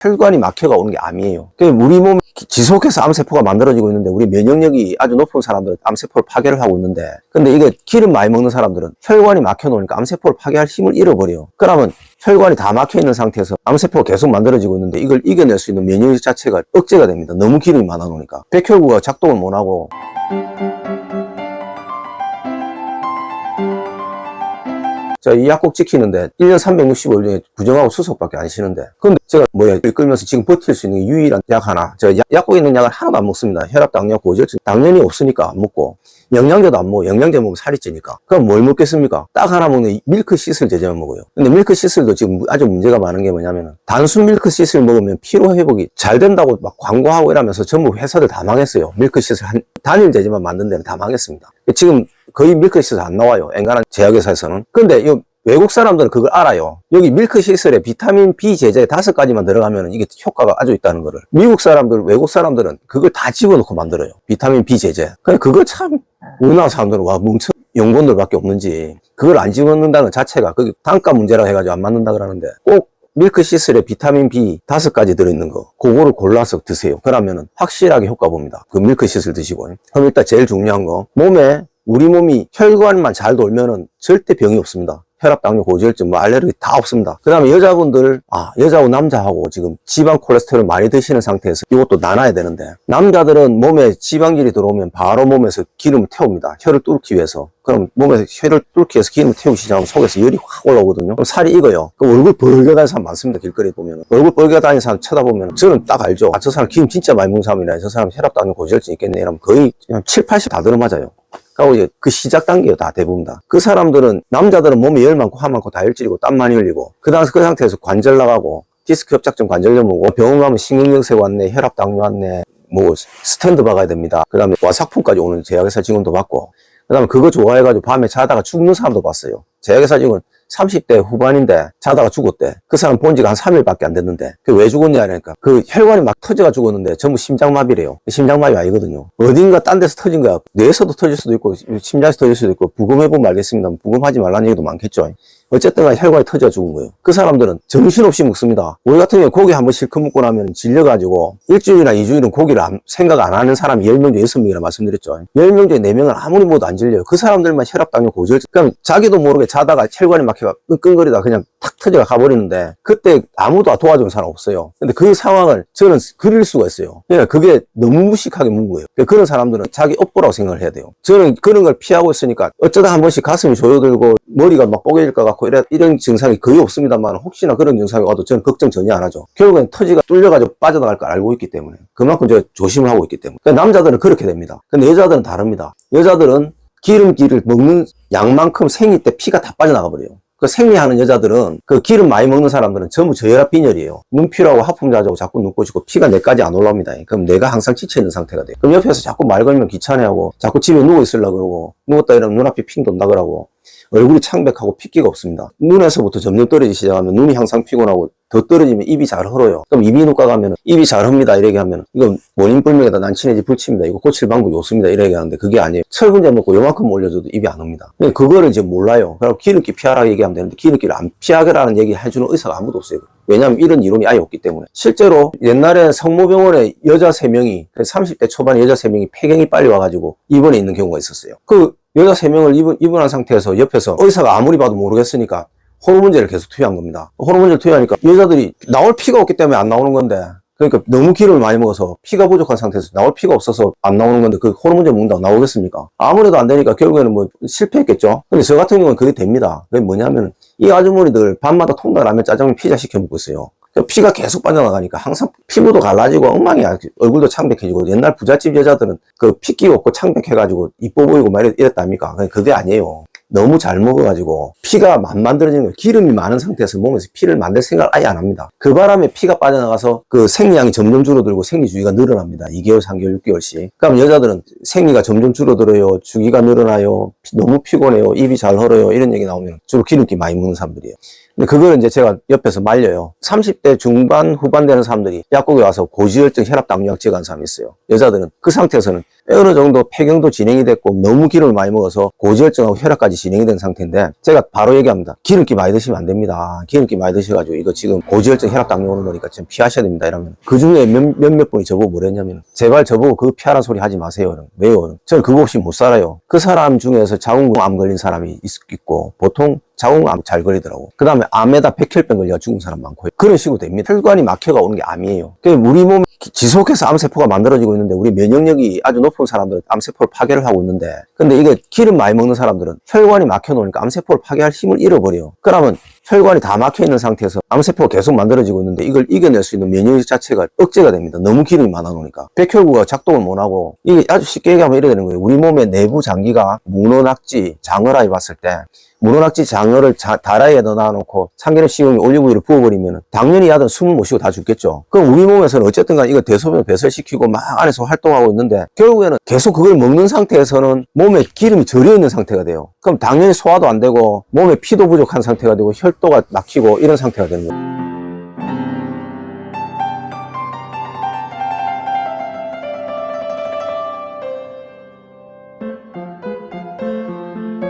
혈관이 막혀가 오는 게 암이에요. 우리 몸에 지속해서 암세포가 만들어지고 있는데 우리 면역력이 아주 높은 사람들은 암세포를 파괴를 하고 있는데 근데 이게 기름 많이 먹는 사람들은 혈관이 막혀 놓으니까 암세포를 파괴할 힘을 잃어버려요. 그러면 혈관이 다 막혀 있는 상태에서 암세포가 계속 만들어지고 있는데 이걸 이겨낼 수 있는 면역력 자체가 억제가 됩니다. 너무 기름이 많아 놓으니까. 백혈구가 작동을 못 하고 자, 이 약국 지키는데 1년 365일 중에 구정하고 수석밖에 안 쉬는데 근데 제가 끌면서 지금 버틸 수 있는 유일한 약 하나 제가 약국에 있는 약을 하나도 안 먹습니다. 혈압, 당뇨, 고지혈증 당연히 없으니까 안 먹고 영양제도 안 먹어. 영양제 먹으면 살이 찌니까. 그럼 뭘 먹겠습니까? 딱 하나 먹는 밀크시슬 제제만 먹어요. 근데 밀크시슬도 지금 아주 문제가 많은 게 뭐냐면은 단순 밀크시슬 먹으면 피로회복이 잘 된다고 막 광고하고 이러면서 전부 회사들 다 망했어요. 밀크시슬 단일 제제만 만든 데는 다 망했습니다. 지금 거의 밀크시슬 안 나와요. 엔간한 제약회사에서는. 근데 이 외국 사람들은 그걸 알아요. 여기 밀크시슬에 비타민 B 제제 5가지만 들어가면 이게 효과가 아주 있다는 거를. 미국 사람들, 외국 사람들은 그걸 다 집어넣고 만들어요. 비타민 B 제제. 그거 참 우리나라 사람들은 와 뭉쳐 연구원들밖에 없는지 그걸 안 집어넣는다는 것 자체가 그게 단가 문제라고 해가지고 안 맞는다 그러는데 꼭 밀크시슬에 비타민 B 5가지 들어있는 거 그거를 골라서 드세요. 그러면은 확실하게 효과 봅니다. 그 밀크시슬 드시고. 그럼 일단 제일 중요한 거 우리 몸이 혈관만 잘 돌면은 절대 병이 없습니다. 혈압, 당뇨, 고지혈증, 알레르기 다 없습니다. 그 다음에 여자분들, 여자하고 남자하고 지금 지방 콜레스테롤 많이 드시는 상태에서 이것도 나눠야 되는데, 남자들은 몸에 지방질이 들어오면 바로 몸에서 기름을 태웁니다. 혈을 뚫기 위해서. 그럼 몸에서 혈을 뚫기 위해서 기름을 태우기 시작하면 속에서 열이 확 올라오거든요. 그럼 살이 익어요. 그럼 얼굴 벌게다니는 사람 많습니다. 길거리에 보면. 얼굴 벌게다니는 사람 쳐다보면 저는 딱 알죠. 저 사람 기름 진짜 많이 먹는 사람이라 저 사람 혈압, 당뇨, 고지혈증 있겠네. 이러면 거의 그냥 7, 80 다 들어맞아요. 하고 이제 그 시작 단계예요. 다 대부분 다. 그 사람들은 남자들은 몸에 열 많고 화 많고 다혈질이고 땀 많이 흘리고 그 상태에서 관절 나가고 디스크 협착증 관절염 오고 병원 가면 심근경색 왔네 혈압 당뇨 왔네 뭐 스탠드 박아야 됩니다. 그 다음에 와삭품까지 오는 제약회사 직원도 받고 그 다음에 그거 좋아해가지고 밤에 자다가 죽는 사람도 봤어요. 제약회사 직원 30대 후반인데 자다가 죽었대. 그 사람 본 지가 한 3일밖에 안 됐는데 그 왜 죽었냐 하니까 그 혈관이 막 터져가 죽었는데 전부 심장마비래요. 심장마비 아니거든요. 어딘가 딴 데서 터진 거야. 뇌에서도 터질 수도 있고 심장에서 터질 수도 있고 부검해보면 알겠습니다. 부검하지 말라는 얘기도 많겠죠. 어쨌든 혈관이 터져 죽은 거예요. 그 사람들은 정신없이 먹습니다. 우리 같은 경우에 고기 한번 실컷 먹고 나면 질려가지고 일주일이나 2주일은 고기를 생각 안 하는 사람이 10명 중에 6명이라 말씀드렸죠. 10명 중에 4명은 아무리 먹어도 안 질려요. 그 사람들만 혈압, 당뇨, 고지혈증. 그럼 자기도 모르게 자다가 혈관이 막혀가 끙끙거리다 그냥 탁 터져가 가버리는데 그때 아무도 도와주는 사람 없어요. 근데 그 상황을 저는 그릴 수가 있어요. 그러니까 그게 너무 무식하게 묻는 거예요. 그러니까 그런 사람들은 자기 업보라고 생각을 해야 돼요. 저는 그런 걸 피하고 있으니까 어쩌다 한 번씩 가슴이 조여들고 머리가 막 뽀개질 것 같고 이런 증상이 거의 없습니다만 혹시나 그런 증상이 와도 저는 걱정 전혀 안 하죠. 결국엔 터지가 뚫려가지고 빠져나갈 걸 알고 있기 때문에 그만큼 제가 조심을 하고 있기 때문에. 그러니까 남자들은 그렇게 됩니다. 근데 여자들은 다릅니다. 여자들은 기름기를 먹는 양만큼 생리 때 피가 다 빠져나가 버려요. 그 생리하는 여자들은 그 기름 많이 먹는 사람들은 전부 저혈압 빈혈이에요. 눈피로하고 하품 자주하고 자꾸 눕고 싶고 피가 뇌까지 안 올라옵니다. 그럼 뇌가 항상 지쳐있는 상태가 돼요. 그럼 옆에서 자꾸 말 걸면 귀찮아하고 자꾸 집에 누워 있으려고 그러고 누웠다 이러면 눈앞이 핑 돈다 그러고 얼굴이 창백하고 핏기가 없습니다. 눈에서부터 점점 떨어지기 시작하면 눈이 항상 피곤하고 더 떨어지면 입이 잘 헐어요. 그럼 이비인후과 가면 입이 잘 헙니다 이렇게 하면 이건 원인 불명이다 난치내지 불치입니다. 이거 고칠 방법이 없습니다 이렇게 하는데 그게 아니에요. 철분제 먹고 요만큼 올려줘도 입이 안 옵니다. 그거를 이제 몰라요. 그리고 기름기 피하라고 얘기하면 되는데 기름기를 안 피하게라는 얘기 해주는 의사가 아무도 없어요. 왜냐하면 이런 이론이 아예 없기 때문에. 실제로 옛날에 성모병원에 여자 3명이 30대 초반에 여자 3명이 폐경이 빨리 와가지고 입원해 있는 경우가 있었어요. 그 여자 3명을 입원한 상태에서 옆에서 의사가 아무리 봐도 모르겠으니까 호르몬제를 계속 투여한 겁니다. 호르몬제를 투여하니까 여자들이 나올 피가 없기 때문에 안 나오는 건데 그러니까 너무 기름을 많이 먹어서 피가 부족한 상태에서 나올 피가 없어서 안 나오는 건데 그 호르몬제 먹는다고 나오겠습니까? 아무래도 안 되니까 결국에는 뭐 실패했겠죠. 근데 저 같은 경우는 그게 됩니다. 그게 뭐냐면 이 아주머니들 밤마다 통닭라면 짜장면 피자 시켜 먹고 있어요. 피가 계속 빠져나가니까 항상 피부도 갈라지고 엉망이야. 얼굴도 창백해지고 옛날 부잣집 여자들은 그 핏기 없고 창백해가지고 이뻐 보이고 막 이랬답니까? 그게 아니에요. 너무 잘 먹어가지고 피가 안 만들어지는 거예요. 기름이 많은 상태에서 몸에서 피를 만들 생각을 아예 안 합니다. 그 바람에 피가 빠져나가서 그 생리량이 점점 줄어들고 생리주기가 늘어납니다. 2개월, 3개월, 6개월씩. 그럼 여자들은 생리가 점점 줄어들어요. 주기가 늘어나요. 너무 피곤해요. 입이 잘 헐어요. 이런 얘기 나오면 주로 기름기 많이 먹는 사람들이에요. 근데 그걸 이제 제가 옆에서 말려요. 30대 중반 후반 되는 사람들이 약국에 와서 고지혈증 혈압당뇨약 제거한 사람이 있어요. 여자들은 그 상태에서는 어느 정도 폐경도 진행이 됐고 너무 기름을 많이 먹어서 고지혈증하고 혈압까지 진행이 된 상태인데 제가 바로 얘기합니다. 기름기 많이 드시면 안 됩니다. 기름기 많이 드셔가지고 이거 지금 고지혈증 혈압당뇨 오는 거니까 좀 피하셔야 됩니다. 이러면 그 중에 몇몇 분이 저보고 뭐랬냐면 제발 저보고 그 피하라는 소리 하지 마세요. 왜요? 저는 그거 없이 못 살아요. 그 사람 중에서 자궁암 걸린 사람이 있고 보통 자궁암 잘 걸리더라고. 그 다음에 암에다 백혈병 걸려 죽은 사람 많고 그런 식으로 됩니다. 혈관이 막혀가 오는 게 암이에요. 우리 몸에 지속해서 암세포가 만들어지고 있는데 우리 면역력이 아주 높은 사람들은 암세포를 파괴를 하고 있는데 근데 이게 기름 많이 먹는 사람들은 혈관이 막혀 놓으니까 암세포를 파괴할 힘을 잃어버려요. 그러면 혈관이 다 막혀 있는 상태에서 암세포가 계속 만들어지고 있는데 이걸 이겨낼 수 있는 면역력 자체가 억제가 됩니다. 너무 기름이 많아 놓으니까. 백혈구가 작동을 못 하고 이게 아주 쉽게 얘기하면 이래 되는 거예요. 우리 몸의 내부 장기가 문어낙지, 장어라이 봤을 때 문어낙지 장어를 다라이에 넣어놓고 참기름 씌우면 올리브유를 부어버리면 당연히 야든 숨을 못 쉬고 다 죽겠죠. 그럼 우리 몸에서는 어쨌든 간 이거 대소변을 배설시키고 막 안에서 활동하고 있는데 결국에는 계속 그걸 먹는 상태에서는 몸에 기름이 절여 있는 상태가 돼요. 그럼 당연히 소화도 안 되고 몸에 피도 부족한 상태가 되고 혈도가 막히고 이런 상태가 되는 거예요.